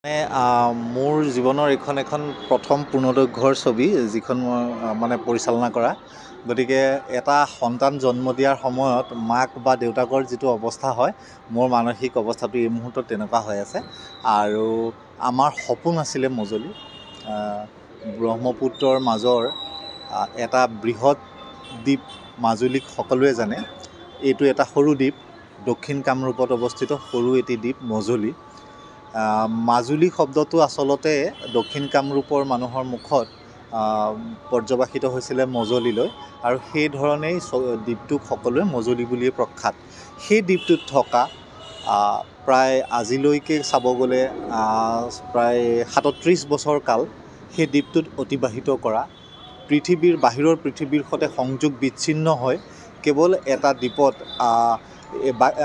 মোৰ জীৱনৰ এখন প্ৰথম পূৰ্ণদৈৰ্ঘ্যৰ ছবি যিখন মই পৰিচালনা কৰা। গতিকে এটা সন্তান জন্ম দিয়াৰ সময়ত মাক বা দেউতাকৰ যিটো অৱস্থা হয়, মোৰ মানসিক অৱস্থাটো এই মুহূৰ্তত তেনেকুৱা হৈ আছে। আৰু আমাৰ সপোন আছিলে মজলি। ব্ৰহ্মপুত্ৰৰ মাজৰ এটা বৃহৎ দ্বীপ মাজুলীক সকলোৱে জানে। এইটো এটা সৰু দ্বীপ, দক্ষিণ কামৰূপত অৱস্থিত সৰু এটি দ্বীপ মজলি। মাজুলী শব্দটো আচলতে দক্ষিণ কামৰূপৰ মানুহৰ মুখত পৰ্যবাসিত হৈছিলে মজলিলৈ, আৰু সেই ধৰণেই দ্বীপটোক সকলোৱে মজলি বুলিয়ে প্ৰখ্যাত। সেই দ্বীপটোত থকা প্ৰায় আজিলৈকে চাব গ'লে প্ৰায় 37 বছৰ কাল সেই দ্বীপটোত অতিবাহিত কৰা, বাহিৰৰ পৃথিৱীৰ সৈতে সংযোগ বিচ্ছিন্ন হৈ কেৱল এটা দ্বীপত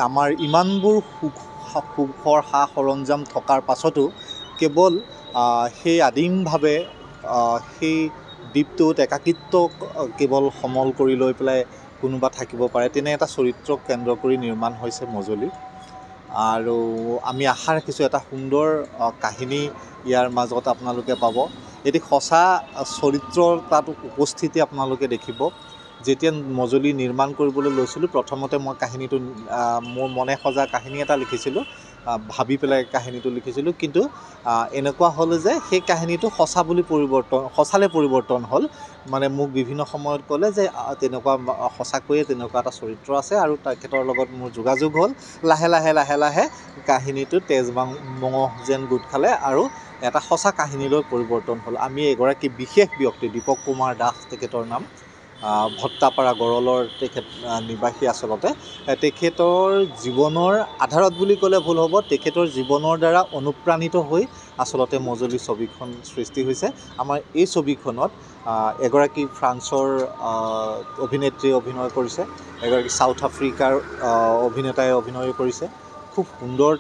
আমাৰ ইমানবোৰ সুখৰ সা সৰঞ্জাম থকাৰ পাছতো কেৱল সেই আদিমভাৱে সেই দ্বীপটোত একাকিত্ব কেৱল সমল কৰি লৈ পেলাই কোনোবা থাকিব পাৰে, তেনে এটা চৰিত্ৰক কেন্দ্ৰ কৰি নিৰ্মাণ হৈছে মজলি। আৰু আমি আশা ৰাখিছোঁ এটা সুন্দৰ কাহিনী ইয়াৰ মাজত আপোনালোকে পাব। এটি সঁচা চৰিত্ৰৰ তাত উপস্থিতি আপোনালোকে দেখিব। যেতিয়া মজলি নিৰ্মাণ কৰিবলৈ লৈছিলোঁ, প্ৰথমতে মই কাহিনীটো মোৰ মনে সজা কাহিনী এটা লিখিছিলোঁ, ভাবি পেলাই কাহিনীটো লিখিছিলোঁ। কিন্তু এনেকুৱা হ'ল যে সেই কাহিনীটো সঁচালে পৰিৱৰ্তন হ'ল। মোক বিভিন্ন সময়ত ক'লে যে সঁচাকৈয়ে তেনেকুৱা এটা চৰিত্ৰ আছে, আৰু তেখেতৰ লগত মোৰ যোগাযোগ হ'ল। লাহে লাহে কাহিনীটো তেজ মঙহ যেন গোট খালে আৰু এটা সঁচা কাহিনীলৈ পৰিৱৰ্তন হ'ল। আমি এগৰাকী বিশেষ ব্যক্তি, দীপক কুমাৰ দাস তেখেতৰ নাম, ভট্টাপাৰা গড়লৰ তেখেত নিবাসী। আচলতে তেখেতৰ জীৱনৰ আধাৰত বুলি ক'লে ভুল হ'ব, তেখেতৰ জীৱনৰ দ্বাৰা অনুপ্ৰাণিত হৈ আচলতে মজলি ছবিখন সৃষ্টি হৈছে। আমাৰ এই ছবিখনত এগৰাকী ফ্ৰান্সৰ অভিনেত্ৰীয়ে অভিনয় কৰিছে, এগৰাকী ছাউথ আফ্ৰিকাৰ অভিনেতাই অভিনয় কৰিছে। খুব সুন্দৰ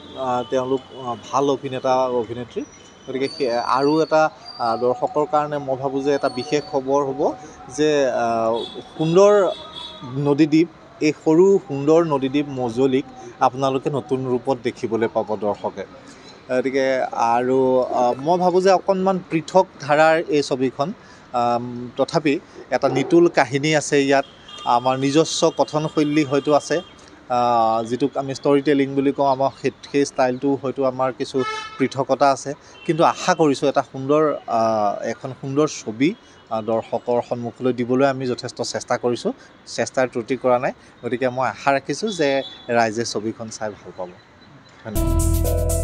তেওঁলোক ভাল অভিনেতা অভিনেত্ৰী। গতিকে আৰু এটা দৰ্শকৰ কাৰণে মই ভাবোঁ যে এটা বিশেষ খবৰ হ'ব যে সুন্দৰ নদীদ্বীপ, এই সৰু সুন্দৰ নদীদ্বীপ মজলিক আপোনালোকে নতুন ৰূপত দেখিবলৈ পাব দৰ্শকে। গতিকে আৰু মই ভাবোঁ যে অকণমান পৃথক ধাৰাৰ এই ছবিখন, তথাপি এটা নিতুল কাহিনী আছে ইয়াত। আমাৰ নিজস্ব কথনশৈলী হয়তো আছে, যিটোক আমি ষ্টৰি টেলিং বুলি কওঁ। আমাৰ সেই ষ্টাইলটো হয়তো আমাৰ কিছু পৃথকতা আছে, কিন্তু আশা কৰিছোঁ এখন সুন্দৰ ছবি দৰ্শকৰ সন্মুখলৈ দিবলৈ আমি যথেষ্ট চেষ্টা কৰিছোঁ, চেষ্টাৰ ত্ৰুটি কৰা নাই। গতিকে মই আশা ৰাখিছোঁ যে ৰাইজে ছবিখন চাই ভাল পাব। ধন্যবাদ।